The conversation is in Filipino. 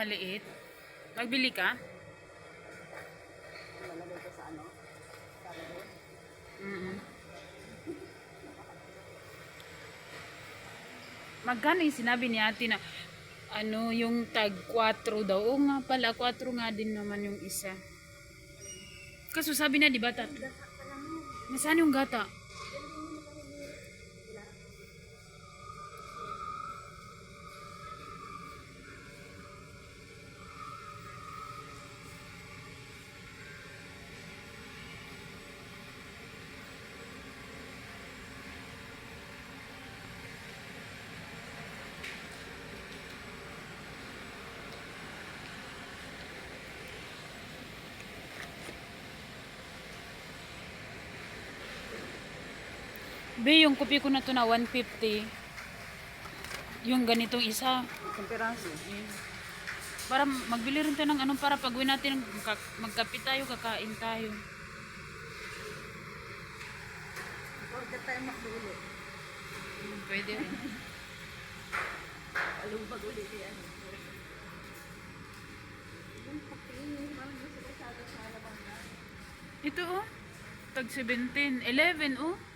maliit. Magbili ka? Lalagay ko sa ano? Sa relo. Magkano yung sinabi ni ate na ano yung tag 4 daw? Oo nga pala, 4 nga din naman yung isa. Kaso sabi na di ba nasaan yung gata? Be, yung kopi ko na to na 150. Yung ganitong isa. Isang piraso. Para magbili rin tayo ng ano para pag uwi natin magkape tayo, kakain tayo. Order tayo makdulo. Pwede rin. Alumbag ulit yan. Yung patingin, parang gusto ko sa labang na. Ito oh. Tag 17. 11 oh.